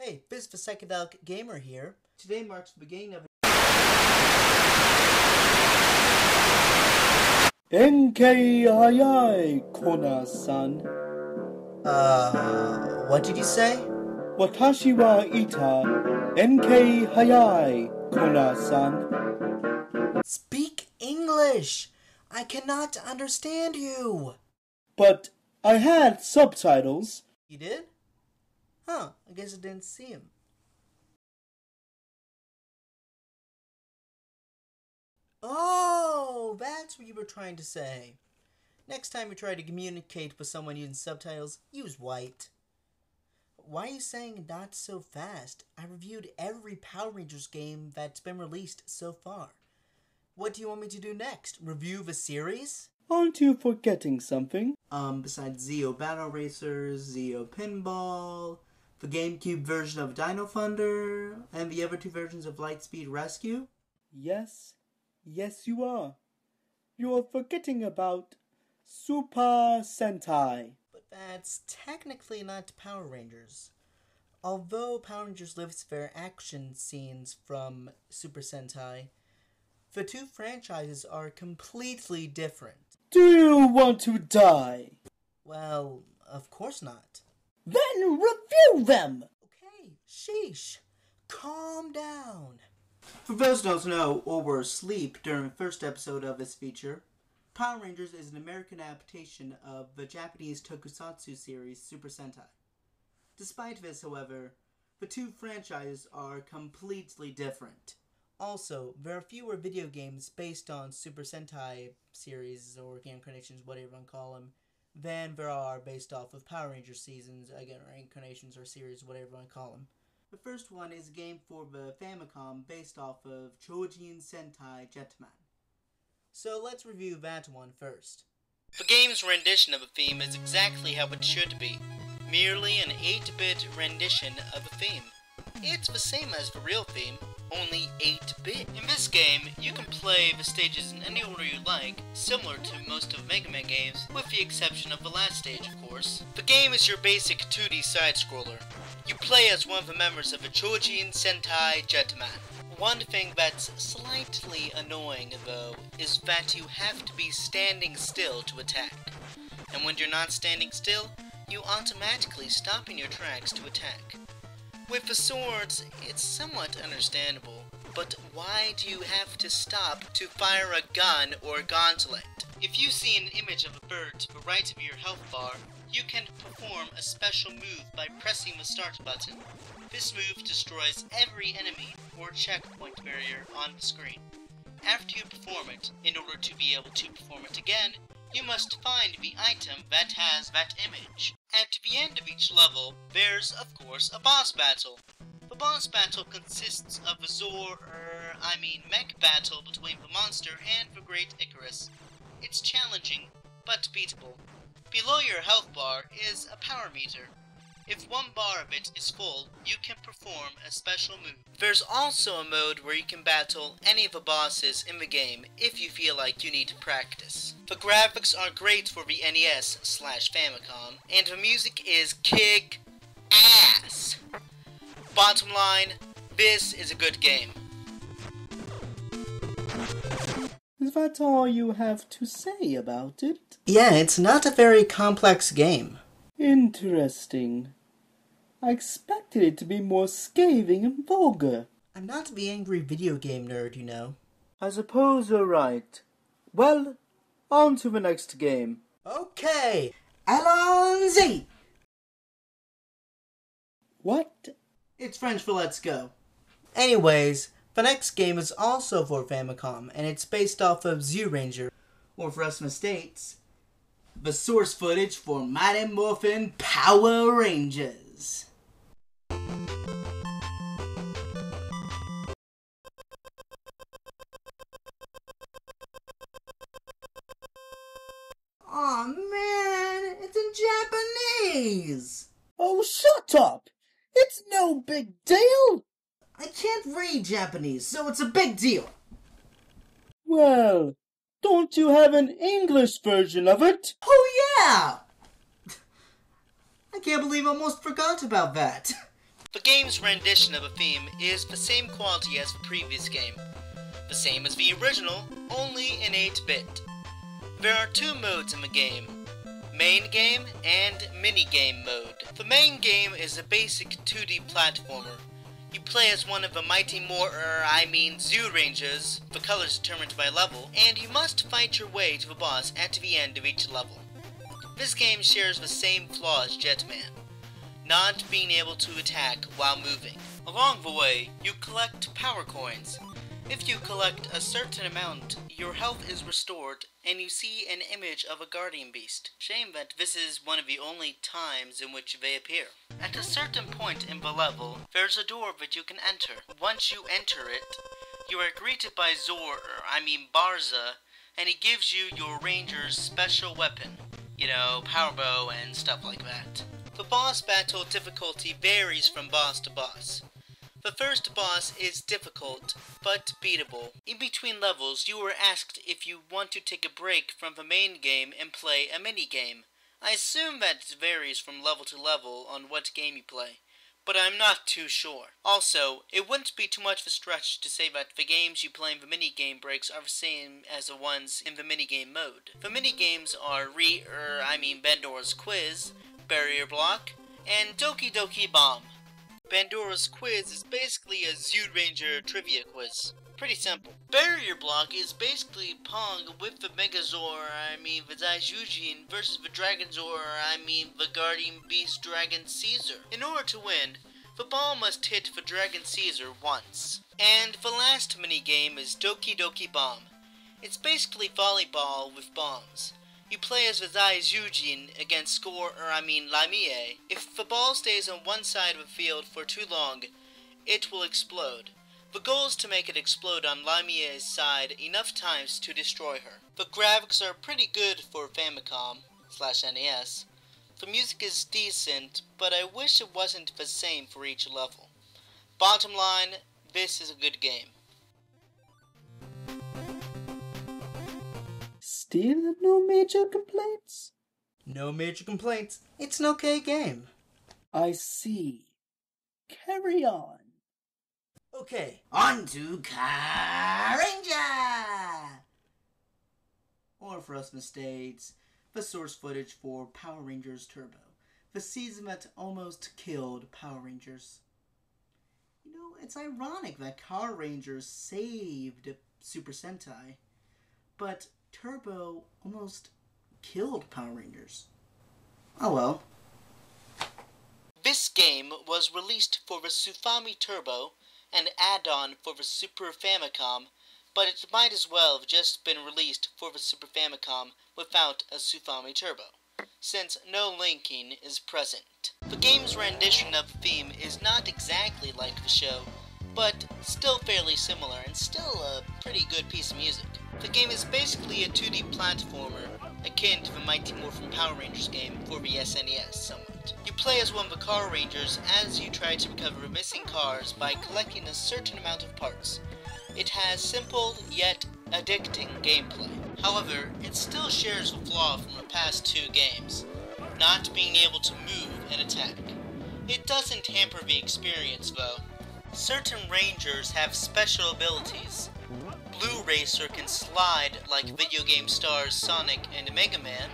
Hey, this is the Psychedelic Gamer here. Today marks the beginning of Enkei hayai, Kona-san. What did you say? Watashi wa ita. Enkei hayai, Kona-san. Speak English! I cannot understand you! But I had subtitles. You did? Huh, I guess I didn't see him. Oh, that's what you were trying to say. Next time you try to communicate with someone using subtitles, use white. Why are you saying not so fast? I reviewed every Power Rangers game that's been released so far. What do you want me to do next? Review the series? Aren't you forgetting something? Besides Zeo Battle Racers, Zeo Pinball, the GameCube version of Dino Thunder, and the other two versions of Lightspeed Rescue? Yes, you are. You're forgetting about Super Sentai. But that's technically not Power Rangers. Although Power Rangers lifts their action scenes from Super Sentai, the two franchises are completely different. Do you want to die? Well, of course not. Then review them! Okay, sheesh. Calm down. For those who don't know or were asleep during the first episode of this feature, Power Rangers is an American adaptation of the Japanese tokusatsu series Super Sentai. Despite this, however, the two franchises are completely different. Also, there are fewer video games based on Super Sentai series or game incarnations, whatever you want to call them, than there are based off of Power Rangers seasons, again, or incarnations or series, whatever you want to call them. The first one is a game for the Famicom based off of Chojin Sentai Jetman. So let's review that one first. The game's rendition of a theme is exactly how it should be. Merely an 8-bit rendition of a theme. It's the same as the real theme, only 8-bit. In this game, you can play the stages in any order you like, similar to most of Mega Man games, with the exception of the last stage, of course. The game is your basic 2D side-scroller. You play as one of the members of the Chojin Sentai Jetman. One thing that's slightly annoying, though, is that you have to be standing still to attack. And when you're not standing still, you automatically stop in your tracks to attack. With the swords, it's somewhat understandable, but why do you have to stop to fire a gun or a gauntlet? If you see an image of a bird to the right of your health bar, you can perform a special move by pressing the start button. This move destroys every enemy or checkpoint barrier on the screen. After you perform it, in order to be able to perform it again, you must find the item that has that image. At the end of each level, there's, of course, a boss battle. The boss battle consists of a mech battle between the monster and the Great Icarus. It's challenging, but beatable. Below your health bar is a power meter. If one bar of it is full, you can perform a special move. There's also a mode where you can battle any of the bosses in the game if you feel like you need to practice. The graphics are great for the NES/Famicom, and the music is kick-ass. Bottom line, this is a good game. Is that all you have to say about it? Yeah, it's not a very complex game. Interesting. I expected it to be more scathing and vulgar. I'm not the angry video game nerd, you know. I suppose you're right. Well, on to the next game. Okay, allons-y! What? It's French for let's go. Anyways, the next game is also for Famicom, and it's based off of Zyuranger, or for us in the States, the source footage for Mighty Morphin Power Rangers. Aw, man, it's in Japanese! Oh, shut up! It's no big deal! I can't read Japanese, so it's a big deal. Well, don't you have an English version of it? Oh, yeah! I can't believe I almost forgot about that. The game's rendition of a theme is the same quality as the previous game, the same as the original, only in 8-bit. There are 2 modes in the game, main game and mini-game mode. The main game is a basic 2D platformer. You play as one of the Mighty Zoo Rangers, the colors determined by level, and you must fight your way to the boss at the end of each level. This game shares the same flaw as Jetman, not being able to attack while moving. Along the way, you collect power coins. If you collect a certain amount, your health is restored, and you see an image of a guardian beast. Shame that this is one of the only times in which they appear. At a certain point in the level, there's a door that you can enter. Once you enter it, you are greeted by Barza, and he gives you your ranger's special weapon. You know, power bow and stuff like that. The boss battle difficulty varies from boss to boss. The first boss is difficult, but beatable. In between levels, you are asked if you want to take a break from the main game and play a mini-game. I assume that it varies from level to level on what game you play, but I'm not too sure. Also, it wouldn't be too much of a stretch to say that the games you play in the mini-game breaks are the same as the ones in the mini-game mode. The mini-games are Bendora's Quiz, Barrier Block, and Doki Doki Bomb. Pandora's Quiz is basically a Zoo Ranger trivia quiz. Pretty simple. Barrier Block is basically Pong with the Megazord, the Daijujin, versus the Dragonzord, the Guardian Beast Dragon Caesar. In order to win, the ball must hit the Dragon Caesar once. And the last minigame is Doki Doki Bomb. It's basically volleyball with bombs. You play as the Daijujin against Lamie. If the ball stays on one side of the field for too long, it will explode. The goal is to make it explode on Lamie's side enough times to destroy her. The graphics are pretty good for Famicom/NES. The music is decent, but I wish it wasn't the same for each level. Bottom line, this is a good game. Still no major complaints? No major complaints. It's an okay game. I see. Carry on. Okay, on to Car Ranger! Or for us in the States, the source footage for Power Rangers Turbo, the season that almost killed Power Rangers. You know, it's ironic that Car Rangers saved Super Sentai, but Turbo almost killed Power Rangers. Oh well. This game was released for the Sufami Turbo, an add-on for the Super Famicom, but it might as well have just been released for the Super Famicom without a Sufami Turbo, since no linking is present. The game's rendition of the theme is not exactly like the show, but still fairly similar and still a pretty good piece of music. The game is basically a 2D platformer, akin to the Mighty Morphin Power Rangers game for the SNES somewhat. You play as one of the Car Rangers as you try to recover missing cars by collecting a certain amount of parts. It has simple yet addicting gameplay. However, it still shares a flaw from the past 2 games, not being able to move and attack. It doesn't hamper the experience though. Certain Rangers have special abilities. Blue Racer can slide like video game stars Sonic and Mega Man.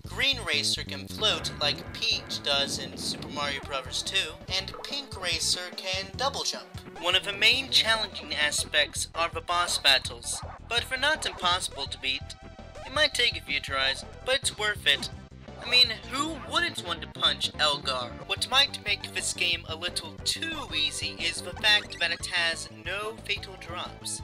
Green Racer can float like Peach does in Super Mario Bros. 2. And Pink Racer can double jump. One of the main challenging aspects are the boss battles, but they're not impossible to beat. It might take a few tries, but it's worth it. I mean, who wouldn't want to punch Elgar? What might make this game a little too easy is the fact that it has no fatal drops.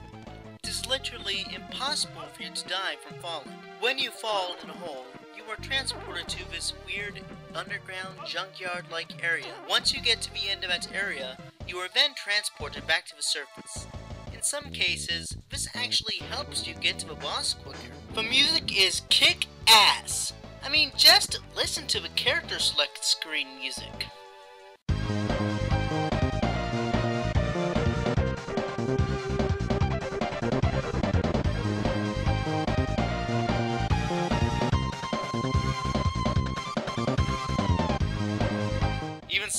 It is literally impossible for you to die from falling. When you fall in a hole, you are transported to this weird underground junkyard-like area. Once you get to the end of that area, you are then transported back to the surface. In some cases, this actually helps you get to the boss quicker. The music is kick-ass! I mean, just listen to the character select screen music.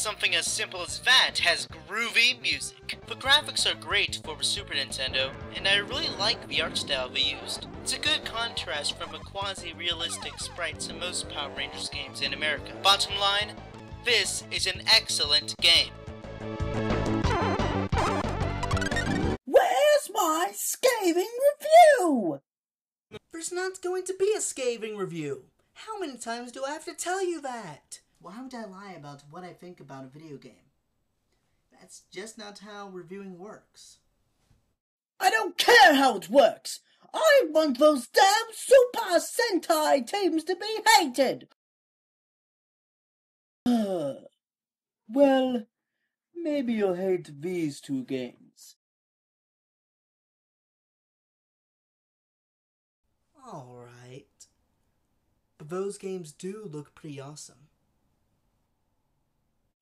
something as simple as that has groovy music. The graphics are great for the Super Nintendo, and I really like the art style they used. It's a good contrast from the quasi-realistic sprites in most Power Rangers games in America. Bottom line, this is an excellent game. Where's my scathing review? There's not going to be a scathing review. How many times do I have to tell you that? Why would I lie about what I think about a video game? That's just not how reviewing works. I don't care how it works. I want those damn Super Sentai teams to be hated. Well, maybe you'll hate these two games. Alright. But those games do look pretty awesome.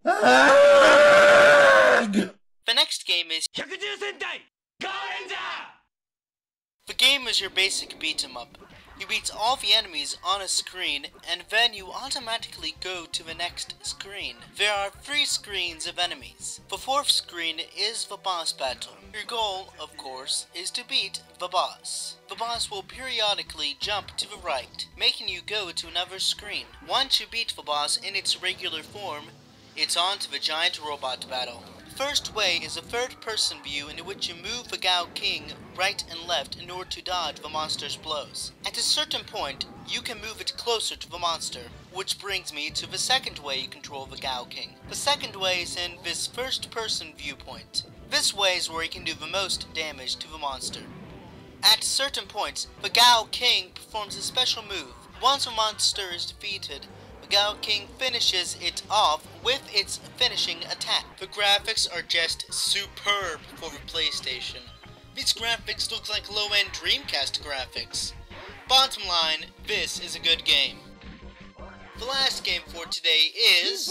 The next game is Sentai! The game is your basic beat-em-up. You beat all the enemies on a screen, and then you automatically go to the next screen. There are 3 screens of enemies. The 4th screen is the boss battle. Your goal, of course, is to beat the boss. The boss will periodically jump to the right, making you go to another screen. Once you beat the boss in its regular form, it's on to the giant robot battle. First way is a third-person view in which you move the Gao King right and left in order to dodge the monster's blows. At a certain point, you can move it closer to the monster, which brings me to the second way you control the Gao King. The second way is in this first-person viewpoint. This way is where you can do the most damage to the monster. At certain points, the Gao King performs a special move. Once a monster is defeated, Gao King finishes it off with its finishing attack. The graphics are just superb for the PlayStation. These graphics look like low-end Dreamcast graphics. Bottom line, this is a good game. The last game for today is...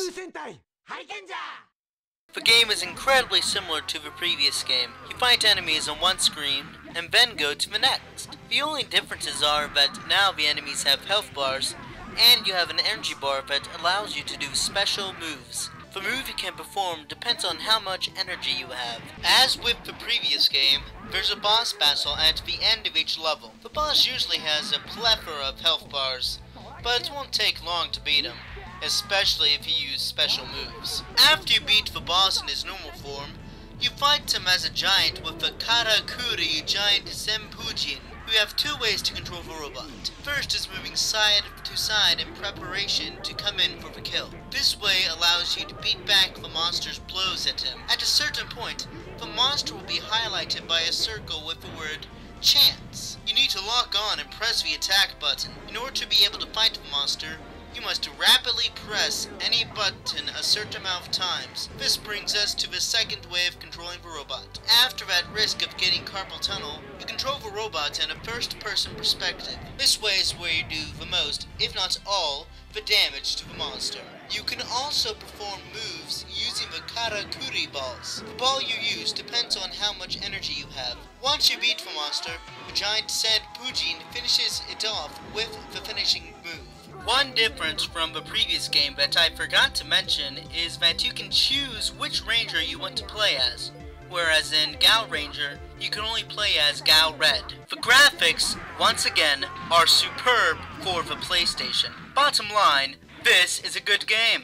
The game is incredibly similar to the previous game. You fight enemies on one screen, and then go to the next. The only differences are that now the enemies have health bars, and you have an energy bar that allows you to do special moves. The move you can perform depends on how much energy you have. As with the previous game, there's a boss battle at the end of each level. The boss usually has a plethora of health bars, but it won't take long to beat him, especially if you use special moves. After you beat the boss in his normal form, you fight him as a giant with the Karakuri Giant Senpujin. You have 2 ways to control the robot. First is moving side to side in preparation to come in for the kill. This way allows you to beat back the monster's blows at him. At a certain point, the monster will be highlighted by a circle with the word chance. You need to lock on and press the attack button. In order to be able to fight the monster, you must rapidly press any button a certain amount of times. This brings us to the second way of controlling the robot. After that risk of getting carpal tunnel, you control the robot in a first-person perspective. This way is where you do the most, if not all, the damage to the monster. You can also perform moves using the Karakuri balls. The ball you use depends on how much energy you have. Once you beat the monster, the giant Senpujin finishes it off with the finishing move. One difference from the previous game that I forgot to mention is that you can choose which ranger you want to play as, whereas in Gao Ranger, you can only play as Gao Red. The graphics, once again, are superb for the PlayStation. Bottom line, this is a good game.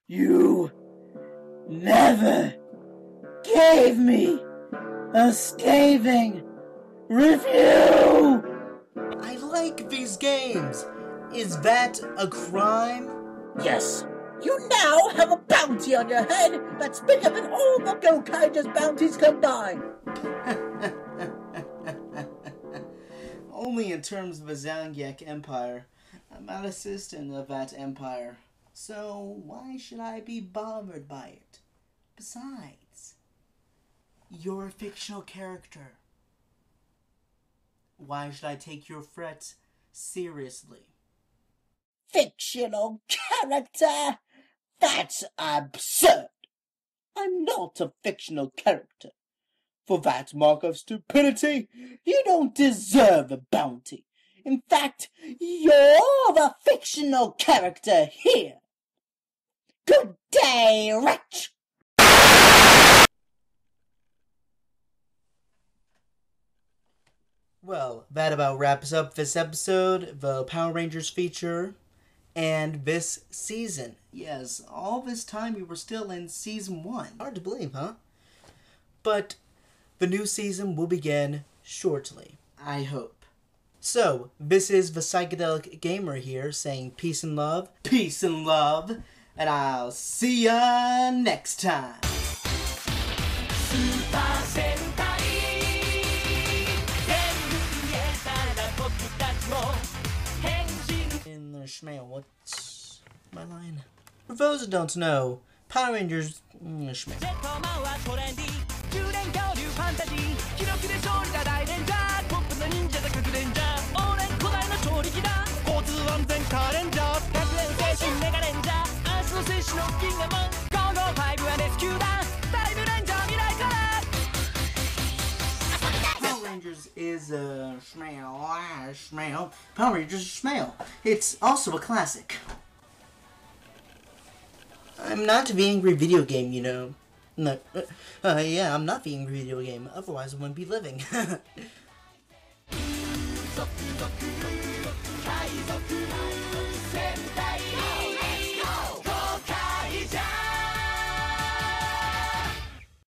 You never gave me a scathing review! I like these games. Is that a crime? Yes. You now have a bounty on your head that's bigger than all the Gokaiger's bounties combined. Only in terms of the Zangief Empire. I'm not a citizen of that empire. So why should I be bothered by it? Besides, you're a fictional character. Why should I take your threats seriously? Fictional character? That's absurd. I'm not a fictional character. For that mark of stupidity, you don't deserve a bounty. In fact, you're the fictional character here. Good day, wretch! Well, that about wraps up this episode, the Power Rangers feature, and this season. Yes, all this time we were still in season 1. Hard to believe, huh? But the new season will begin shortly, I hope. So, this is the Psychedelic Gamer here saying peace and love, and I'll see ya next time. In the schmail, what's my line? For those who don't know, Power Rangers schmail. Power Rangers is a schmail. Power Rangers is schmail. It's also a classic. I'm not the angry video game, you know. No, yeah, I'm not the angry video game. Otherwise, I wouldn't be living.